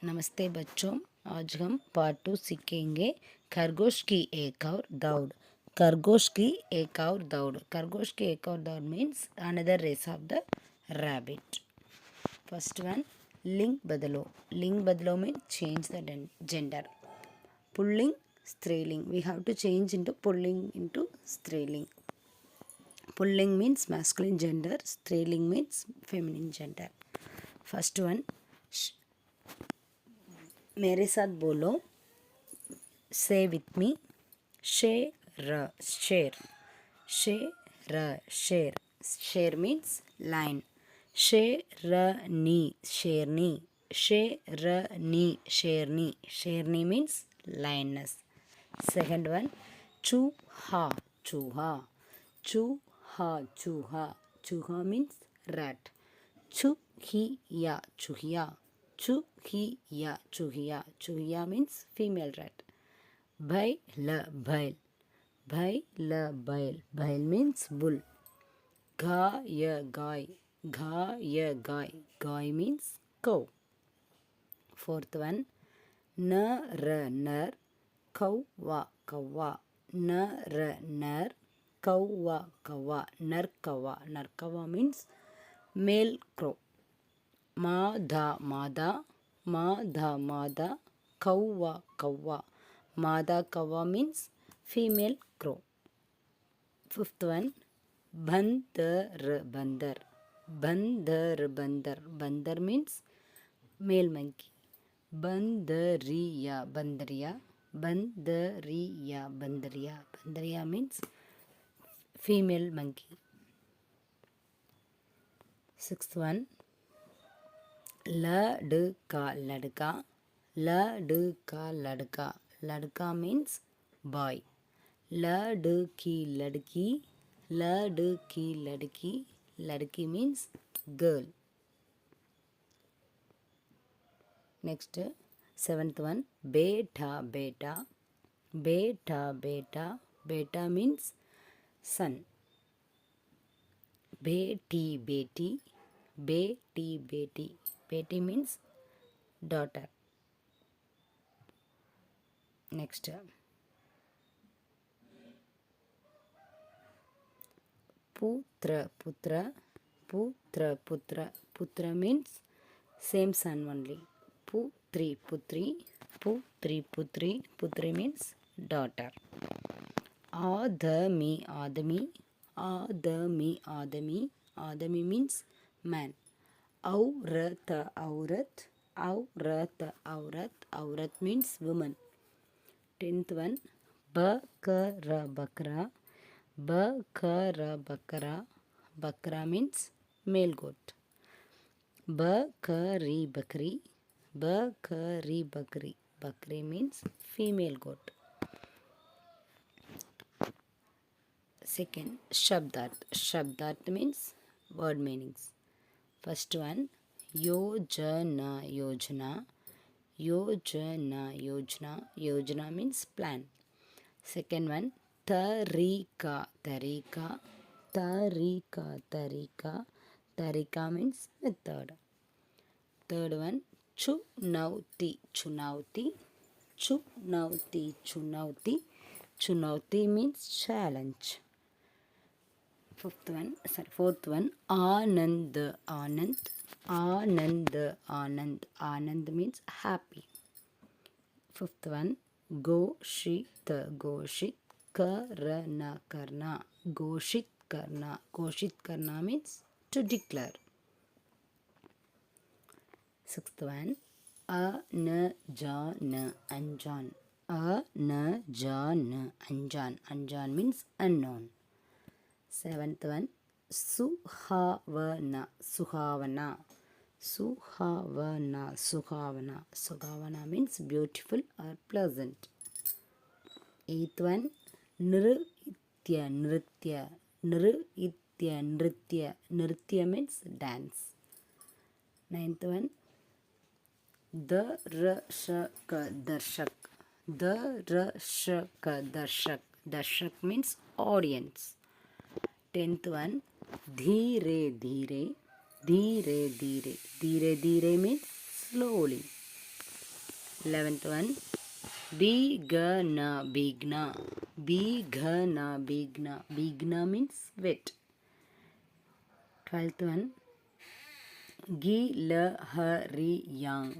नमस्ते बच्चों, आज हम पार्ट 2 सीखेंगे खरगोश की एक और दौड़। खरगोश की एक और दौड़। खरगोश की एक और दौड़ means another race of the rabbit. First one, लिंग बदलो. लिंग बदलो means change the gender. Pulling, स्त्रीलिंग. We have to change into pulling into स्त्रीलिंग. पुल्लिंग means masculine gender, स्त्रीलिंग means feminine gender. First one, मेरे साथ बोलो. Say with me. Share. Share. Share. Share. Share means line. Shareni. Shareni. Shareni. Shareni. Shareni means lioness. Second one. Chuha. Chuha. Chuha. Chuha. Chuha means rat. Chuhiya. Chuhiya. Chuhiya. Chuhiya. Chuhiya means female rat. Bhail. Bhail. Bhail. Bhail means bull. Gaya. Guy. Gaya. Guy. Guy means cow. Fourth one. Nar. Nar. Kawwa. Kawwa. Nar. Kawwa. Kawwa. Narkawa. Narkawa means male crow. Mada. Kawwa. Mada Kawwa means female crow. Fifth one, Bandar. Bandar means male monkey. Bandariya. Bandariya means female monkey. Sixth one, Ladka. Ladka means boy. Ladki. Ladki means girl. Next, seventh one, Beta. Beta means son. Beti. Beti means daughter. Next, Putra. Putra means same son only. Putri. Putri means daughter. Adami means man. Aurat means woman. 10th one, Bakara. Bakara means male goat. Bakari. Bakri means female goat. Second, Shabdat means word meanings. First one, Yojana. Yojana means plan. Second one, Tarika. Tarika means method. Third one, Chunauti. Chunauti means challenge. Fourth one, Anand. Anand means happy. Fifth one, Goshit Karna. Goshit Karna means to declare. Sixth one, Anjan. Anjan means unknown. Seventh one, Suhavana means beautiful or pleasant. Eighth one, Nritya means dance. Ninth one, Darshak means audience. 10th one, Dhire means slowly. 11th one, bigna, bigna, bigna, bigna, bigna means wet. 12th one, gilhariyang,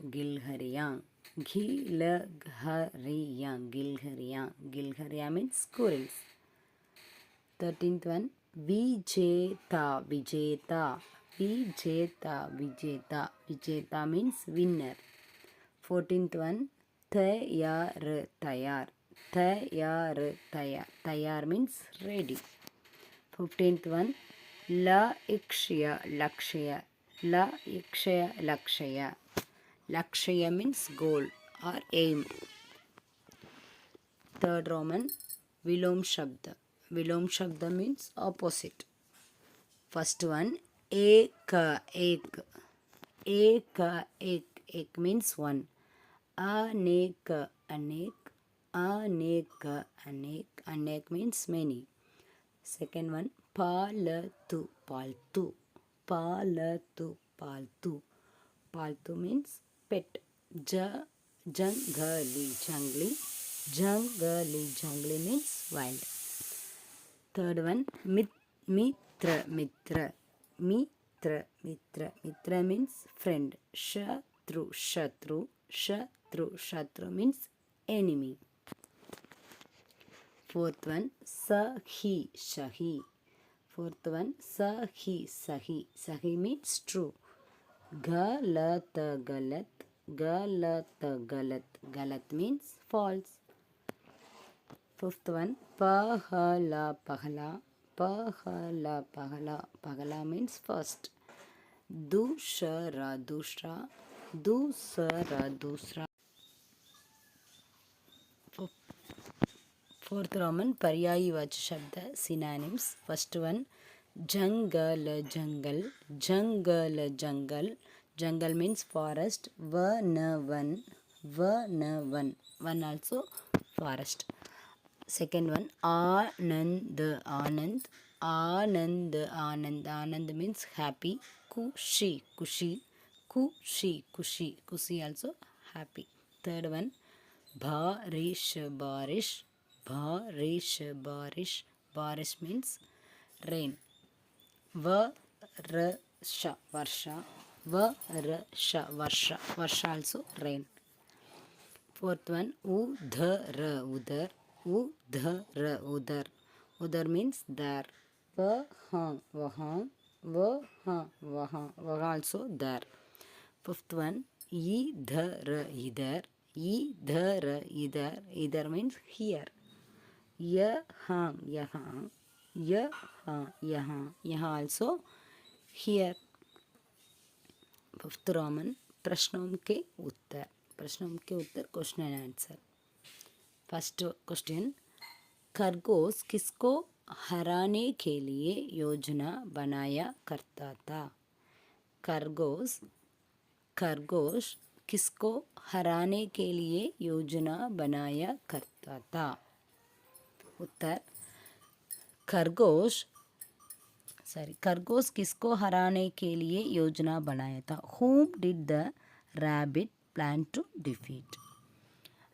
gilhariyang, gilhariyang, gilhariyang, gilhariya means squirrels. 13th one, vijeta, vijeta, vijeta, vijeta, vijeta means winner. 14th one, tayar, tayar, tayar, tayar, tayar means ready. 15th one, la ikshya, lakshya, la ikshya, lakshya, lakshya means goal or aim. Third Roman, vilom shabda, vilom shabda means opposite. First one, ek, ek, ek, ek, ek means one. Anek, anek, anek, anek, anek means many. Second one, palatu, paltu, palatu, paltu, paltu means pet. Jangali, jungly, jangali, jungly means wild. Third one, mitra, mitra, mitra, mitra, mitra means friend. Shatru, shatru, shatru, shatru means enemy. Fourth one, sahi, shahi. Fourth one, sahi, sahi. Sahi means true. Galat, galat, galat, galat. Galat means false. Fifth one, pahala, pahala, pahala, pahala. Pahala means first. Dushara, dusra, dusara, dusra. Fourth Roman, Paryayi Vacha Shabda, synonyms. First one, jungle, jungle, jungle, jungle. Jungle means forest. Vanavan, vanavan. One also forest. Second one, anand, anand, anand, anand. Anand means happy. Kushi, kushi, kushi, kushi. Kushi also happy. Third one, barish, barish, barish, barish. Barish means rain. Varsha, varsha, varsha, varsha. Varsha also rain. Fourth one, udhar, udhar, udhar, udhar. Udhar means there. Vahang, vahang, vahang, vahang. Vahang also there. Fifth one, idhar, idhar, idhar, idhar. Idhar means here. Yahang, yahang, yahang, yahang. Yahang also here. Fifth Roman, प्रश्नों के उत्तर. प्रश्नों के उत्तर question and answer. First question, खरगोश किसको हराने के लिए योजना बनाया करता था? खरगोश, खरगोश किसको हराने के लिए योजना बनाया करता था? उत्तर, खरगोश खरगोश किसको हराने के लिए योजना बनाया था? Whom did the rabbit plan to defeat?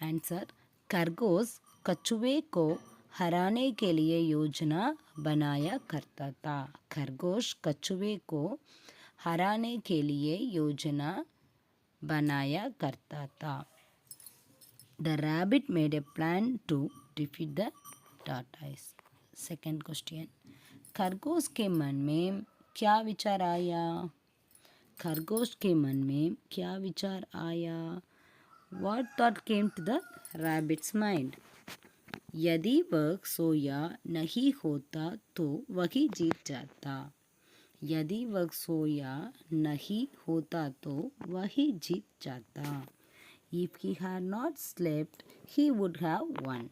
Answer, खरगोश कछुए को हराने के लिए योजना बनाया करता था. खरगोश कछुए को हराने के लिए योजना बनाया करता था. The rabbit made a plan to defeat the tortoise. Second question, खरगोश के मन में क्या विचार आया? खरगोश के मन में क्या विचार आया? What thought came to the rabbit's mind? यदि वह सोया नहीं होता तो वही जीत जाता. यदि वह सोया नहीं होता तो वही जीत जाता. If he had not slept, he would have won.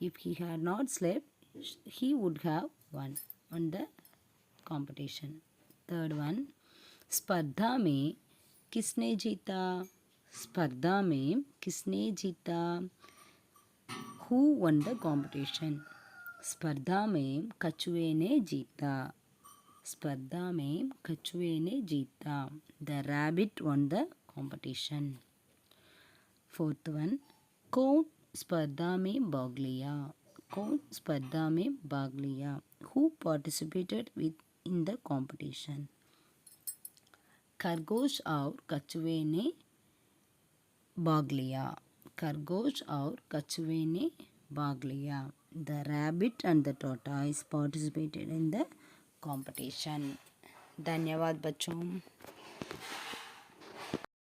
If he had not slept, he would have won on the competition. Third one, स्पर्धा में किसने जीता? स्पर्धा में किसने जीता? Who won the competition? स्पर्धा में कछुए ने जीता. स्पर्धा में कछुए ने जीता. The rabbit won the competition. Fourth one, कौन स्पर्धा में भाग लिया? कौन स्पर्धा में भाग लिया? Who participated in the competition? खरगोश और कछुए ने भाग लिया. खरगोश और कछुए ने भाग लिया. The rabbit and the tortoise participated in the competition. धन्यवाद बच्चों.